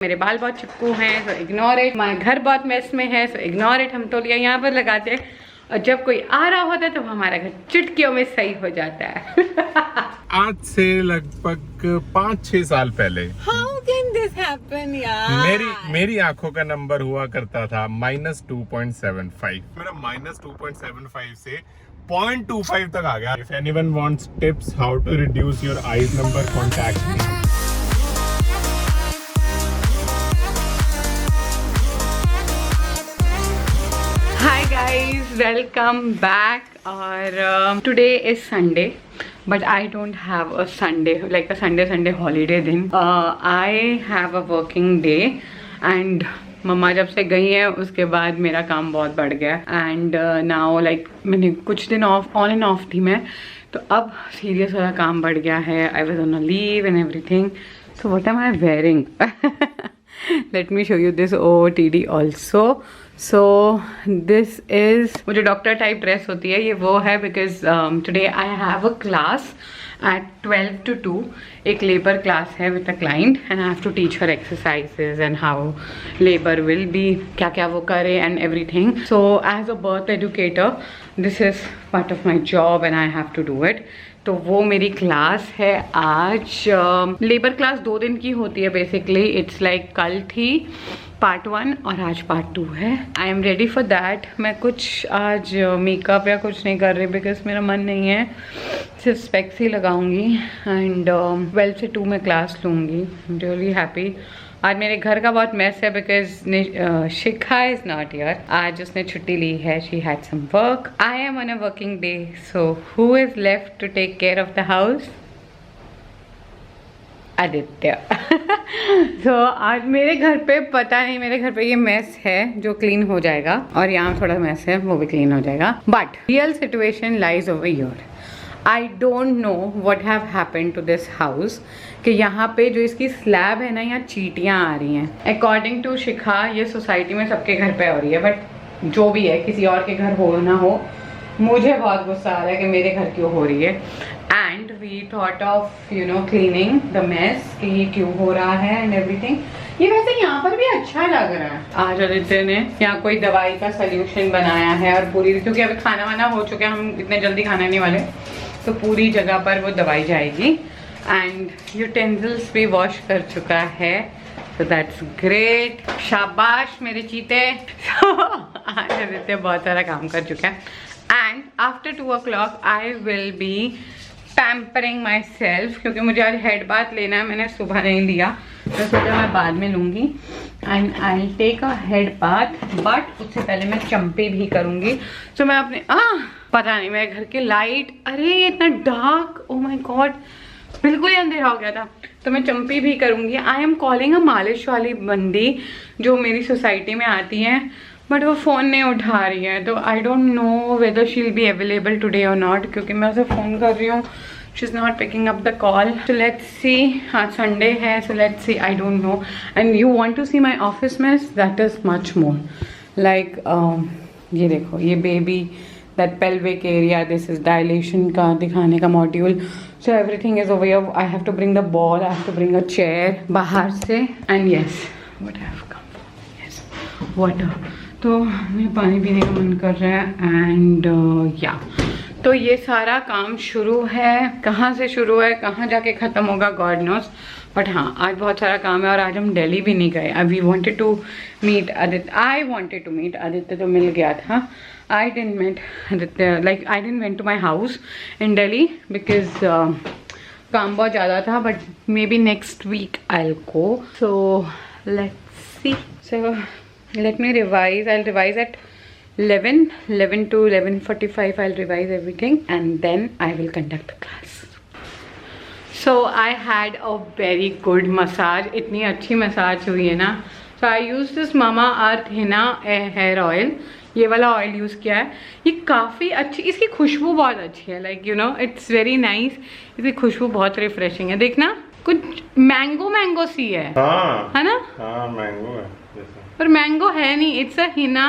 मेरे बाल बहुत चिपकू हैं तो इग्नोर इट। हमारा घर बहुत मेस में है तो इग्नोर इट। हम तौलिया यहाँ पर लगाते हैं और जब कोई आ रहा होता है तो हमारा घर चुटकियों में सही हो जाता है। आज से लगभग 5-6 साल पहले How can this happen यार? मेरी आंखों का नंबर हुआ करता था -2.75। मेरा -2.75 से 0.25 तक आ गया। If anyone wants tips how to reduce your eyes number, contact me. Hi guys, welcome back. और today is Sunday, but I don't have a Sunday like a Sunday holiday दिन. I have a working day and मम्मा जब से गई है उसके बाद मेरा काम बहुत बढ़ गया एंड नाउ लाइक मैंने कुछ दिन ऑन एंड ऑफ थी मैं, तो अब सीरियस वाला काम बढ़ गया है. I was on a leave and everything. So what am I wearing? Let me show you this OOTD also. So this is वो जो डॉक्टर टाइप ड्रेस होती है, ये वो है because today I have a class at 12 to 2. एक labour class है with a client and I have to teach her exercises and how labor will be, क्या क्या वो करे and everything. So as a birth educator, this is part of my job and I have to do it. तो वो मेरी class है आज. Labour class 2 दिन की होती है बेसिकली. इट्स लाइक कल थी पार्ट 1 और आज पार्ट 2 है. I am ready for that. मैं कुछ आज मेकअप या कुछ नहीं कर रही बिकॉज मेरा मन नहीं है. सिर्फ स्पेक्स ही लगाऊंगी एंड 12 से 2 में क्लास लूँगी. Really happy. आज मेरे घर का बहुत मेस है because Shikha is not here. आज उसने छुट्टी ली है. She had some work. I am on a working day. So who is left to take care of the house? Aditya. तो आज मेरे घर पे पता नहीं, मेरे घर पे ये मेस है जो क्लीन हो जाएगा और यहाँ थोड़ा मेस है वो भी क्लीन हो जाएगा. But real situation lies over here. I don't know what have happened to this house कि यहाँ पे जो इसकी स्लैब है ना, यहाँ चींटियाँ आ रही हैं. अकॉर्डिंग टू शिखा ये सोसाइटी में सबके घर पे हो रही है, बट जो भी है किसी और के घर हो ना हो, मुझे बहुत गुस्सा आ रहा है कि मेरे घर क्यों हो रही है. And we thought of cleaning the mess कि ये क्यों हो रहा है एंड एवरीथिंग. ये वैसे यहाँ पर भी अच्छा लग रहा है. आज आदित्य ने यहाँ कोई दवाई का सोल्यूशन बनाया है और पूरी, क्योंकि अभी खाना वाना हो चुका है, हम इतने जल्दी खाना नहीं वाले, तो पूरी जगह पर वो दवाई जाएगी. एंड यूटेंसिल्स भी वॉश कर चुका है. So that's great. शाबाश मेरे चीते. आज आदित्य बहुत सारा काम कर चुका है. And after 2 o'clock I will be pampering my self, क्योंकि मुझे आज हेड बाथ लेना है. मैंने सुबह नहीं लिया तो सोचा मैं बाद में लूँगी. And I take a head bath, but उससे पहले मैं चंपी भी करूँगी. तो मैं अपने पता नहीं मेरे घर की लाइट, अरे ये इतना डार्क, ओ माई गॉड, बिल्कुल ही अंधेरा हो गया था. तो मैं चंपी भी करूँगी. आई एम कॉलिंग अ मालिश वाली बंदी जो मेरी सोसाइटी में आती है, बट वो फ़ोन नहीं उठा रही है. तो I don't know whether she will be available today और नॉट, क्योंकि मैं उसे फ़ोन कर रही हूँ. She is not picking up the call. So let's see. आज संडे है, so let's see. I don't know. And you want to see my office mess? That is much more like ये देखो, ये baby, that pelvic area, this is dilation का दिखाने का module. So everything is over here. I have to bring the ball, I have to bring a chair बाहर से. And yes, what have come, yes, water. तो मुझे पानी पीने का मन कर रहा है. एंड या तो ये सारा काम शुरू है. कहाँ से शुरू है, कहाँ जाके ख़त्म होगा, गॉड नोस. बट हाँ, आज बहुत सारा काम है और आज हम दिल्ली भी नहीं गए. We wanted to meet Aditya. I wanted to meet Aditya, तो मिल गया था. I didn't meet Aditya, like I didn't went to my house in Delhi because काम बहुत ज़्यादा था. But maybe next week I will go. So let's see. So let me revise. I'll revise at 11 to 11:45. I'll revise everything and then I will conduct the class. So I had a very good massage. इतनी अच्छी massage हुई है ना. So I used this Mamaearth Henna hair oil. ये वाला oil use किया है. ये काफ़ी अच्छी, इसकी खुशबू बहुत अच्छी है. Like you know it's very nice. इसकी खुशबू बहुत रिफ्रेशिंग है. देखना कुछ मैंगो सी है. है ना? हाँ मैंगो है, पर मैंगो है नहीं. It's a Hina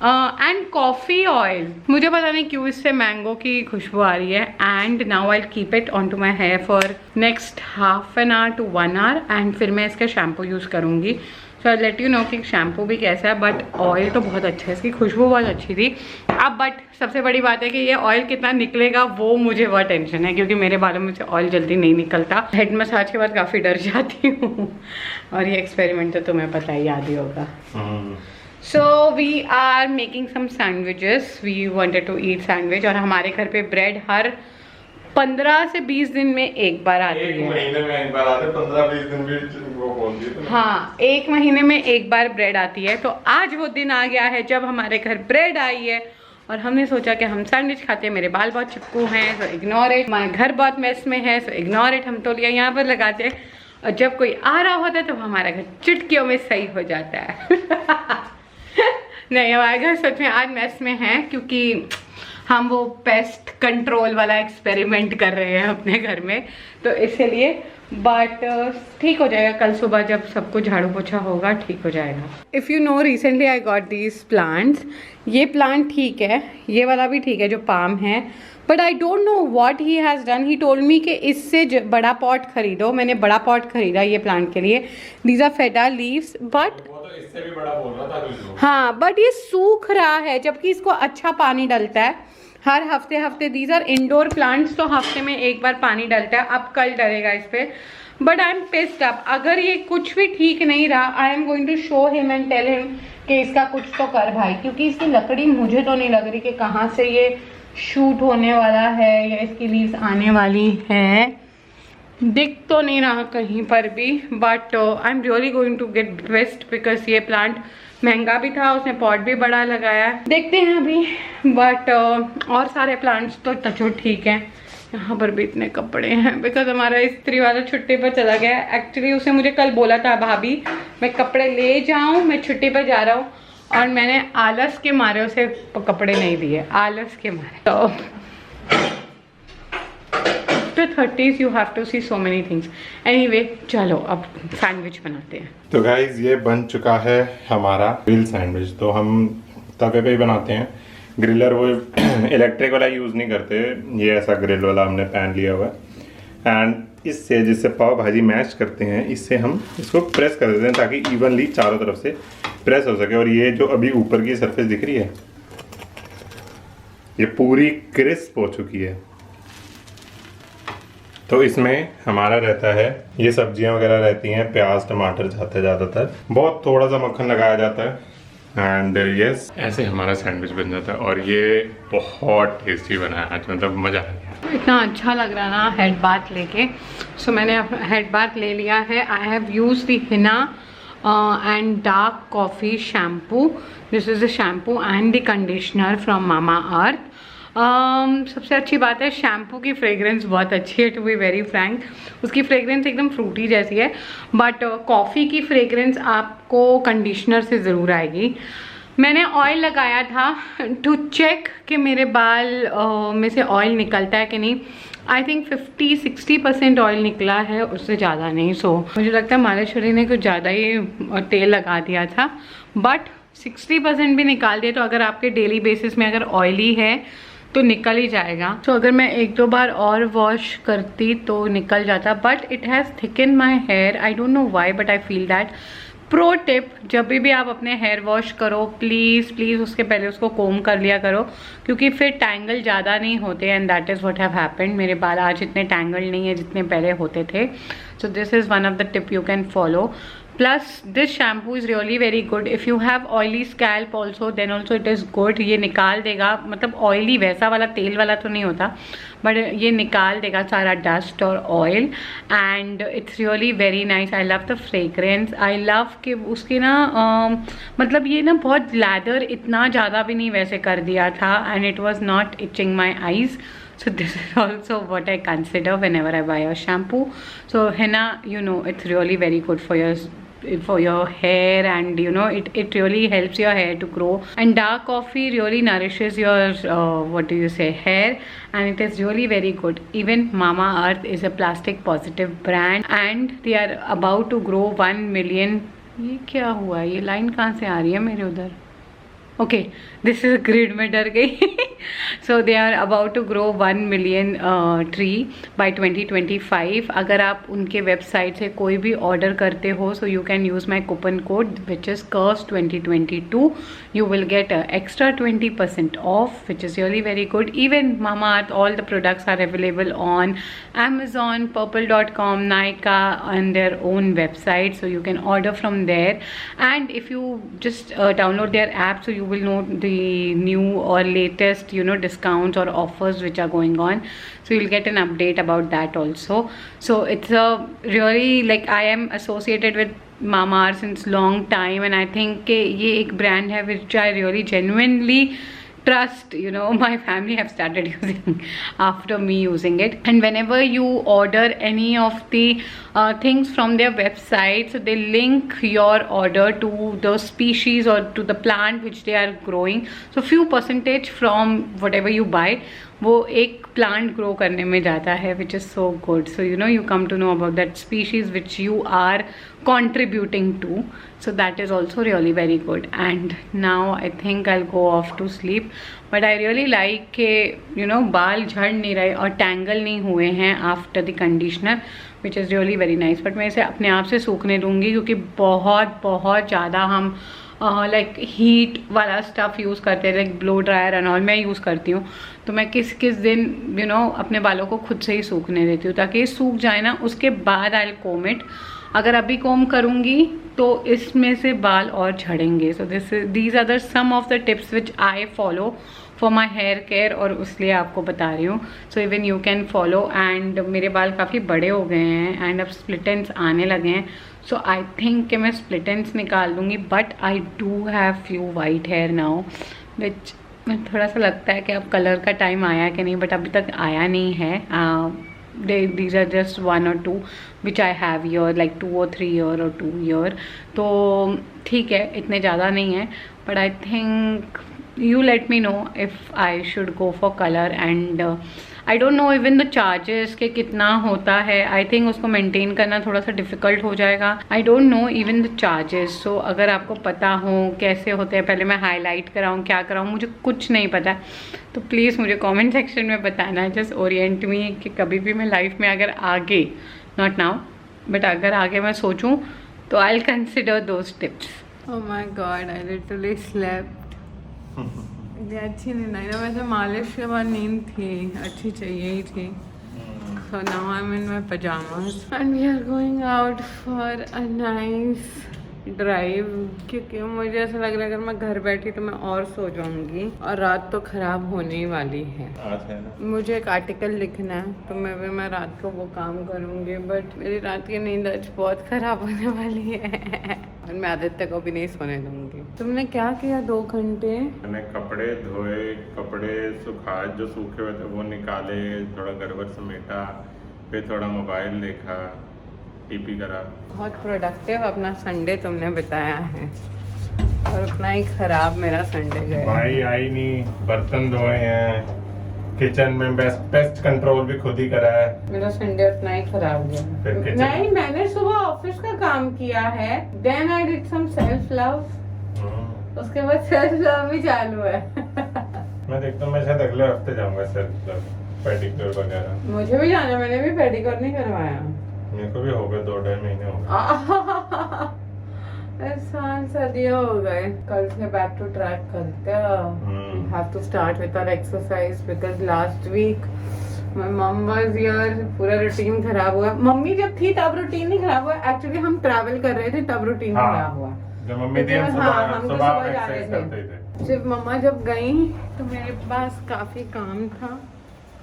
and coffee oil, मुझे पता नहीं क्यों इससे मैंगो की खुशबू आ रही है। And now I keep it on to my hair for next half an hour to 1 hour and फिर मैं इसका शैम्पू यूज़ करूँगी। So I let you know कि शैम्पू भी कैसा है, बट ऑयल तो बहुत अच्छा है, इसकी खुशबू बहुत अच्छी थी। अब बट सबसे बड़ी बात है कि ये ऑयल कितना निकलेगा वो मुझे बहुत टेंशन है, क्योंकि मेरे बालों में से ऑयल जल्दी नहीं निकलता। हेड मसाज के बाद काफ़ी डर जाती हूँ और ये एक्सपेरिमेंट तो तुम्हें पता ही, याद ही होगा। So we are making some sandwiches, we wanted to eat sandwich. और हमारे घर पे ब्रेड हर 15 से 20 दिन में एक बार आती है। 1 महीने में एक बार आते, 15-20 दिन भी वो बोलती है। हाँ, 1 महीने में एक बार ब्रेड आती है। तो आज वो दिन आ गया है जब हमारे घर ब्रेड आई है और हमने सोचा कि हम सैंडविच खाते हैं। मेरे बाल बहुत चिपकू हैं, सो इग्नोर इट। हमारे घर बहुत मेस में है, सो इग्नोर इट। हम तौलिया यहाँ पर लगाते हैं और जब कोई आ रहा होता है तो हमारा घर चुटकियों में सही हो जाता है। नहीं, हमारे घर सच में आज मेस में है, क्योंकि हम वो पेस्ट कंट्रोल वाला एक्सपेरिमेंट कर रहे हैं अपने घर में, तो इसलिए। बट ठीक हो जाएगा, कल सुबह जब सब कुछ झाड़ू पोछा होगा ठीक हो जाएगा। If you know, recently I got these plants. ये प्लांट ठीक है, ये वाला भी ठीक है जो पाम है, but I don't know what he has done. He told me कि इससे बड़ा पॉट खरीदो। मैंने बड़ा पॉट खरीदा ये प्लांट के लिए। दीज आर फेडा लीव्स, बट इससे भी बड़ा बोल रहा था तुझे। हाँ, बट ये सूख रहा है, जबकि इसको अच्छा पानी डलता है हर हफ्ते। दीज आर इंडोर प्लांट्स, तो हफ्ते में एक बार पानी डलता है। अब कल डलेगा इस पे, but I am pissed up. अगर ये कुछ भी ठीक नहीं रहा, I am going to show him and tell him कि इसका कुछ तो कर भाई, क्योंकि इसकी लकड़ी मुझे तो नहीं लग रही कि कहाँ से ये शूट होने वाला है या इसकी लीव्स आने वाली है। दिख तो नहीं रहा कहीं पर भी, but I am really going to get best, because ये प्लांट महंगा भी था, उसने पॉट भी बड़ा लगाया है। देखते हैं अभी, बट और सारे प्लांट्स तो टचो ठीक हैं। यहाँ पर भी इतने कपड़े हैं, बिकॉज हमारा स्त्री वाला छुट्टी पर चला गया। एक्चुअली उसने मुझे कल बोला था, भाभी मैं कपड़े ले जाऊँ, मैं छुट्टी पर जा रहा हूँ, और मैंने आलस के मारे उसे कपड़े नहीं दिए, आलस के मारे। तो 30s you have to see so many things. Anyway, चलो अब सैंडविच बनाते हैं। तो गाइज ये बन चुका है हमारा ग्रिल सैंडविच। तो हम तवे पे ही बनाते हैं। ग्रिलर वो इलेक्ट्रिक वाला यूज़ नहीं करते, ये ऐसा ग्रिल वाला हमने पैन लिया हुआ है। एंड इससे जिससे पाव भाजी मैश करते हैं, इससे हम इसको प्रेस कर देते हैं ताकि इवनली चारों तरफ से प्रेस हो सके। और ये जो अभी ऊपर की सरफेस दिख रही है, ये पूरी क्रिस्प हो चुकी है। तो इसमें हमारा रहता है, ये सब्जियां वगैरह रहती हैं, प्याज टमाटर जाते हैं ज़्यादातर, बहुत थोड़ा सा मक्खन लगाया जाता है। एंड यस, ऐसे हमारा सैंडविच बन जाता है। और ये बहुत टेस्टी बना है आज, मतलब मज़ा आ गया। इतना अच्छा लग रहा ना हेड बाथ लेके। सो मैंने हेड बाथ ले लिया है। I have use the henna and dark coffee shampoo. This is the shampoo and the conditioner from Mamaearth. सबसे अच्छी बात है, शैम्पू की फ्रेग्रेंस बहुत अच्छी है, टू बी वेरी फ्रैंक। उसकी फ्रेग्रेंस एकदम फ्रूटी जैसी है, बट कॉफ़ी की फ्रेग्रेंस आपको कंडीशनर से ज़रूर आएगी। मैंने ऑयल लगाया था टू चेक कि मेरे बाल में से ऑयल निकलता है कि नहीं। आई थिंक 50-60% ऑयल निकला है, उससे ज़्यादा नहीं। सो मुझे लगता है मालेश्वरी ने कुछ ज़्यादा ही तेल लगा दिया था, बट 60% भी निकाल दिया। तो अगर आपके डेली बेसिस में अगर ऑयली है तो निकल ही जाएगा। तो अगर मैं 1-2 बार और वॉश करती तो निकल जाता, but it has thicken my hair. I don't know why, but I feel that. Pro tip, जब भी आप अपने हेयर वॉश करो, प्लीज़ उसके पहले उसको कोम कर लिया करो, क्योंकि फिर टैंगल ज़्यादा नहीं होते। And that is what have happened. मेरे बाल आज इतने टैंगल नहीं है जितने पहले होते थे। So this is one of the tip you can follow. Plus this shampoo is really very good. If you have oily scalp also, then also it is good. ये निकाल देगा, मतलब oily वैसा वाला तेल वाला तो नहीं होता, but ये निकाल देगा सारा dust और oil, and it's really very nice. I love the fragrance. I love कि उसकी ना मतलब ये ना बहुत lather इतना ज़्यादा भी नहीं वैसे कर दिया था, and it was not itching my eyes. So this is also what I consider whenever I buy a shampoo. So henna, you know, it's really very good for your hair, and you know it really helps your hair to grow. And dark coffee really nourishes your what do you say, hair, and it is really very good. Even Mama Earth is a plastic positive brand, and they are about to grow 1 million. ये क्या हुआ, ये line कहाँ से आ रही है मेरे उधर? ओके दिस इज ग्रिड में डर गई. So they are about to grow 1 million tree by 2025. अगर आप उनके वेबसाइट से कोई भी ऑर्डर करते हो, so you can use my coupon code which is curse 2022. You will get extra 20% off, which is really very good. Even Mamaearth, all the products are available on Amazon, Purple.com, Nykaa, and their own website, so you can order from there. And if you just download their app, so you will know the new or latest, you know, discounts or offers which are going on, so you'll get an update about that also. So it's a really, like, I am associated with Mamaearth since long time, and I think कि ये एक brand है which I really genuinely trust. You know, my family have started using after me using it. And whenever you order any of the things from their website, so they link your order to the species or to the plant which they are growing. So few percentage from whatever you buy, वो एक plant grow करने में जाता है, which is so good. So you know, you come to know about that species which you are contributing to. So that is also really very good. And now I think I'll go off to sleep. But I really like के you know, बाल झड़ नहीं रहे और tangle नहीं हुए हैं after the conditioner, which is really very nice. But मैं इसे अपने आप से सूखने दूँगी, क्योंकि बहुत ज़्यादा हम लाइक हीट वाला स्टफ़ यूज़ करते हैं, like blow dryer and all मैं यूज़ करती हूँ. तो मैं किस दिन यू नो अपने बालों को खुद से ही सूखने देती हूँ, ताकि ये सूख जाए ना, उसके बाद आई विल कोम इट. अगर अभी कोम करूँगी तो इसमें से बाल और झड़ेंगे. So these are the some of the tips which I follow for my hair care, और इसलिए आपको बता रही हूँ. So even you can follow. And मेरे बाल काफ़ी बड़े हो गए हैं एंड अब स्प्लिट एंड्स आने लगे हैं. सो आई थिंक कि मैं स्प्लिट एंड्स निकाल दूँगी. But I do have few white hair now, which थोड़ा सा लगता है कि अब कलर का टाइम आया कि नहीं, बट अभी तक आया नहीं है. These are just 1 or 2 which I have here, like 2 or 3 year or 2 year. तो ठीक है, इतने ज़्यादा नहीं है. But I think you let me know if I should go for color. And I don't know even the charges के कितना होता है. I think उसको maintain करना थोड़ा सा difficult हो जाएगा. I don't know even the charges. So अगर आपको पता हो कैसे होते हैं, पहले मैं highlight कराऊँ क्या कराऊँ, मुझे कुछ नहीं पता, तो प्लीज़ मुझे comment section में बताना. Just orient me कि कभी भी मैं लाइफ में अगर आगे, not now, but अगर आगे मैं सोचूँ तो I'll consider those tips. Oh my God, I literally slept. ये अच्छी नींद आई ना. वैसे मालिश के बाद नींद थी अच्छी, चाहिए ही थी. So now I'm in my pajamas and we are going out for a nice drive, क्योंकि मुझे ऐसा लग रहा है अगर मैं घर बैठी तो मैं और सो जाऊंगी, और रात तो ख़राब होने ही वाली है. आज है ना, मुझे एक आर्टिकल लिखना है, तो मैं रात को वो काम करूंगी. बट मेरी रात की नींद आज बहुत ख़राब होने वाली है और मैं आदित्य को भी नहीं सोने दूंगी. तुमने क्या किया 2 घंटे? मैंने कपड़े धोए, कपड़े सुखा, जो सूखे हुए थे वो निकाले, थोड़ा गड़बड़ समेटा, फिर थोड़ा मोबाइल देखा, टीपी करा. बहुत प्रोडक्टिव अपना संडे तुमने बिताया है, और उतना ही खराब मेरा संडे गया. भाई आई नहीं, बर्तन धोए हैं, किचन में पेस्ट कंट्रोल भी खुद ही करा है. मेरा संडे उतना ही खराब गया. नहीं, मैंने सुबह ऑफिस का काम किया है, then I did some self love, उसके बाद सेल्फ लव भी चालू है. मैं देखता हूँ, मैं शायद अगले हफ्ते जाऊंगा सेल्फ लव, पेडिक्योर वगैरह. मुझे भी जाना, मैंने भी पेडिक्योर नहीं करवाया. मेरे को भी हो गए 2-2.5 महीने हो गए. एहसान सदियों हो गए. कल से बैक टू ट्रैक करते हैं. Have to start with our exercise because last week my mum was here. पूरा रूटीन खराब हुआ. मम्मी जब थी तब रूटीन नहीं खराब हुआ, एक्चुअली हम ट्रैवल कर रहे थे तब रूटीन खराब हुआ. जब मम्मी थी हम सुबह जा रहे थे. जब मम्मा जब गई तो मेरे पास काफी काम था,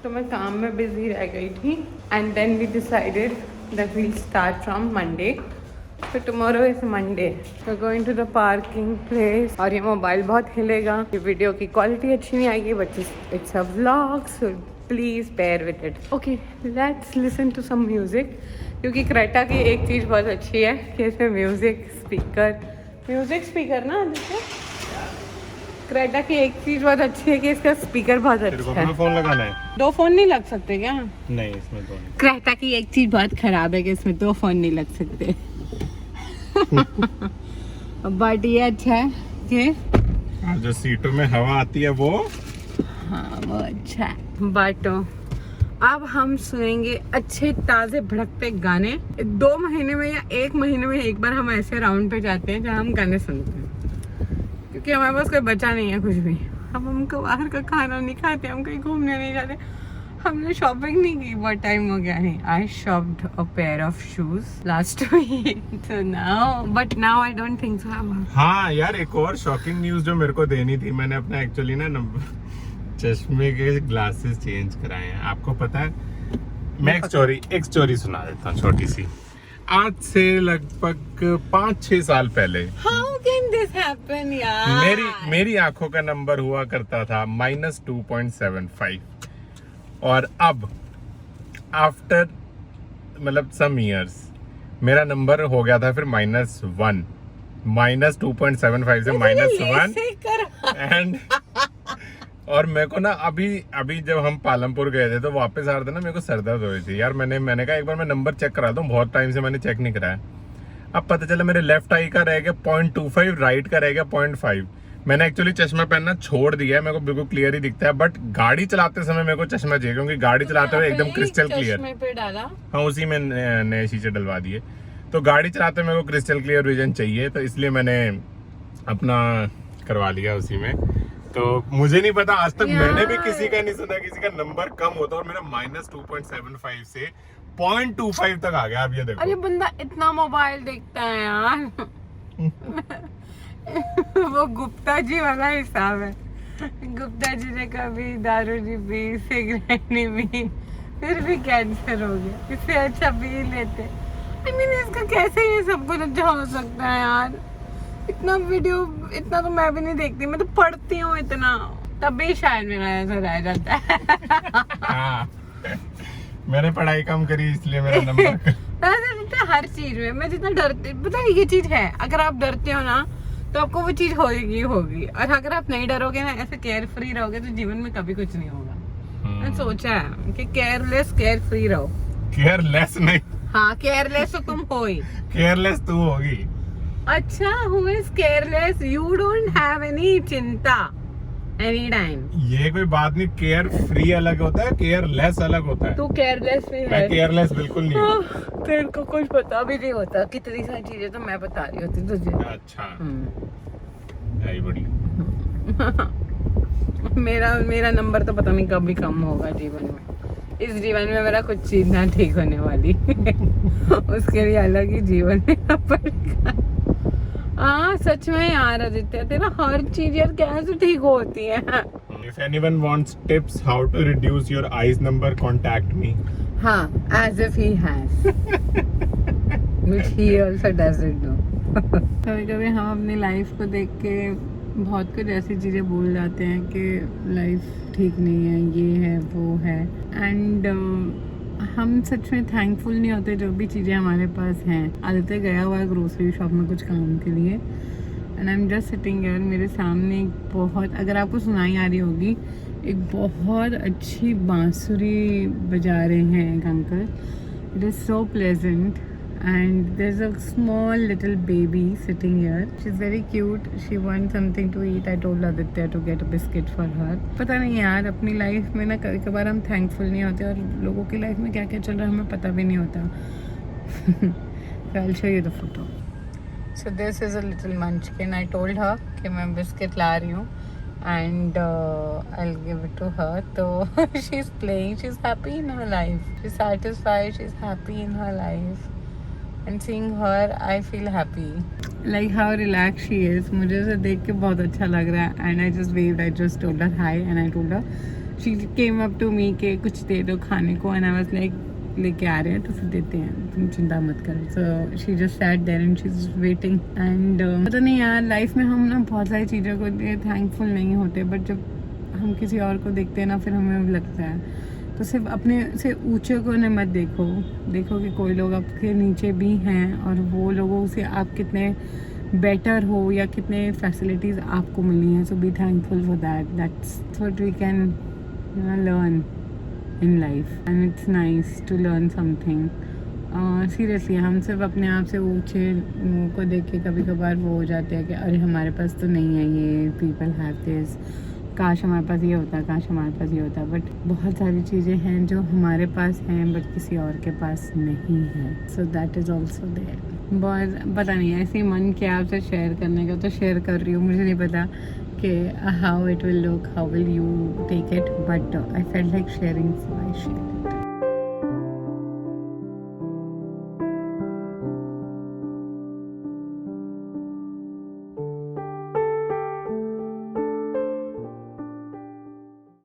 तो मैं काम में बिजी रह गई थी. And then we decided that we'll start from Monday. So tomorrow is Monday. We're going to the parking place. और ये मोबाइल बहुत हिलेगा, ये वीडियो की क्वालिटी अच्छी नहीं आएगी, but it's a vlog, so please bear with it. Okay, let's listen to some music. क्योंकि Creta की एक चीज़ बहुत अच्छी है कि इसमें म्यूजिक स्पीकर ना देखो. क्रेटा की एक चीज बहुत अच्छी है कि इसका स्पीकर बहुत अच्छा है. फोन लगाना है? 2 फोन नहीं लग सकते क्या? नहीं, इसमें 2 नहीं. क्रेटा की एक चीज बहुत खराब है कि इसमें 2 फोन नहीं लग सकते. बट ये अच्छा है कि और जो सीटों में हवा आती है वो हाँ वो अच्छा है। बट अब हम सुनेंगे अच्छे ताजे भड़कते गाने। 2 महीने में या 1 महीने में एक बार हम ऐसे राउंड पे जाते हैं जहाँ हम गाने सुनते हैं, क्योंकि हमारे पास कोई बचा नहीं है कुछ भी। अब हम बाहर का खाना नहीं खाते, हम कहीं घूमने नहीं जाते, हमने शॉपिंग नहीं की, बहुत टाइम हो गया है। I shopped a pair of shoes last week, so now but now I don't think so. हाँ यार, एक और शॉकिंग न्यूज जो मेरे को देनी थी, मैंने अपना एक्चुअली ना चश्मे के ग्लासेस चेंज कराए हैं। आपको पता है, मैं एक स्टोरी सुना देता हूँ छोटी सी। आज से लगभग 5-6 साल पहले हाउ कैन दिस हैपन यार? मेरी आंखों का नंबर हुआ करता था -2.75 और अब आफ्टर मतलब सम इयर्स मेरा नंबर हो गया था फिर -1, -2.75 से -1 एंड और मेरे को ना अभी जब हम पालमपुर गए थे तो वापस आ रहे थे ना, मेरे को सर दर्द हो रही थी यार। मैंने कहा एक बार मैं नंबर चेक करा दूं, बहुत टाइम से मैंने चेक नहीं कराया। अब पता चला मेरे लेफ्ट आई का रह गया 0.25, राइट का रह गया 0.5। मैंने एक्चुअली चश्मा पहनना छोड़ दिया है, मेरे को बिल्कुल क्लियर ही दिखता है, बट गाड़ी चलाते समय मेरे को चश्मा चाहिए, क्योंकि गाड़ी चलाते हुए एकदम क्रिस्टल क्लियर। हाँ, उसी में नए शीशे डलवा दिए, तो गाड़ी चलाते मेरे को क्रिस्टल क्लियर विजन चाहिए, तो इसलिए मैंने अपना करवा लिया उसी में। तो मुझे नहीं पता, आज तक मैंने भी किसी का नहीं सुना किसी का नंबर कम होता, और मेरा -2.75 से 0.25 तक आ गया। अब ये देखो, अरे बंदा इतना मोबाइल देखता है यार। वो गुप्ता जी वाला हिसाब है। गुप्ता जी ने कभी दारू नहीं पी, सिगरेट नहीं पी, फिर भी कैंसर हो गया, इससे अच्छा पी लेते। I mean, इसका कैसे ये सब कुछ अच्छा हो सकता है यार? इतना वीडियो इतना तो मैं भी नहीं देखती, मैं तो पढ़ती हूँ इतना, तभी शायद मेरा ऐसा रह जाता है। हाँ, मैंने पढ़ाई कम करी इसलिए मेरा नंबर हर चीज में मैं जितना डरती, पता है ये चीज है, अगर आप डरते हो ना तो आपको वो चीज होगी, और अगर आप नहीं डरोगे ना, ऐसे केयर फ्री रहोगे, तो जीवन में कभी कुछ नहीं होगा। मैंने सोचा है कि केयरलेस केयर फ्री रहो। केयरलेस नहीं, हाँ केयरलेस तो तुम हो ही, केयरलेस तू होगी। अच्छा, who is careless? You don't have any चिंता एनी टाइम। ये कोई बात नहीं, केयर फ्री अलग होता है, केयरलेस अलग होता है। तू केयरलेस भी है। मैं केयरलेस बिल्कुल नहीं हूँ। तेरे को कुछ पता भी नहीं होता, कितनी सारी चीजें तो मैं बता रही होती तुझे। अच्छा, आई बड़ी मेरा नंबर तो पता नहीं कब भी कम होगा जीवन में। इस जीवन में मेरा कुछ चीज ना ठीक होने वाली उसके लिए अलग ही जीवन लेना पड़ेगा। हाँ सच में यार आदित्य, तेरा हर चीज यार कैसे ठीक होती है। If anyone wants tips how to reduce your eyes number, contact me. हाँ, as if he has, which he also doesn't know. कभी-कभी हम अपनी लाइफ को देख के बहुत कुछ ऐसी चीजें भूल जाते हैं कि लाइफ ठीक नहीं है, ये है वो है, एंड हम सच में थैंकफुल नहीं होते जो भी चीज़ें हमारे पास हैं। आदित्य गया हुआ है ग्रोसरी शॉप में कुछ काम के लिए, and I am just sitting here. मेरे सामने एक बहुत, अगर आपको सुनाई आ रही होगी, एक बहुत अच्छी बांसुरी बजा रहे हैं एक uncle. It is so pleasant, and there's a small little baby sitting here. She's very cute. She wants something to eat. I told Aditya to get a biscuit for her. पता नहीं यार, अपनी लाइफ में ना कभी कभार हम thankful नहीं होते, और लोगों की लाइफ में क्या क्या चल रहा है हमें पता भी नहीं होता। So I'll show you the photo. So this is a little munchkin. I told her कि मैं बिस्किट ला रही हूँ, and I'll give it to her. So she's playing. She's happy in her life. She's satisfied. She's happy in her life. And seeing her, I feel happy. Like how relaxed she is. मुझे उसे देख के बहुत अच्छा लग रहा है. And I just waved. I just told her hi, and I told her. She came up to me कि कुछ दे दो खाने को, and I was like, लेके आ रहे हैं तो फिर देते हैं, तुम चिंता मत करो. So she just sat there and she's waiting. And पता नहीं यार, लाइफ में हम ना बहुत सारी चीज़ों को थैंकफुल नहीं होते, बट जब हम किसी और को देखते हैं ना, फिर हमें लगता है। तो सिर्फ अपने से ऊंचे को न मत देखो कि कोई लोग आपके नीचे भी हैं, और वो लोगों से आप कितने बेटर हो या कितने फैसिलिटीज़ आपको मिली हैं. So be thankful for that's what we can learn in life, and it's nice to learn something seriously हम सिर्फ अपने आप से ऊंचे को देख के कभी कभार वो हो जाते हैं कि अरे हमारे पास तो नहीं है ये, पीपल हैव दिस, काश हमारे पास ये होता, काश हमारे पास ये होता। बट बहुत सारी चीज़ें हैं जो हमारे पास हैं बट किसी और के पास नहीं है। So that is also there. बहुत पता नहीं, ऐसे ही मन किया आपसे शेयर करने का तो शेयर कर रही हूँ। मुझे नहीं पता कि how it will look, how will you take it, but I felt like sharing, so I share.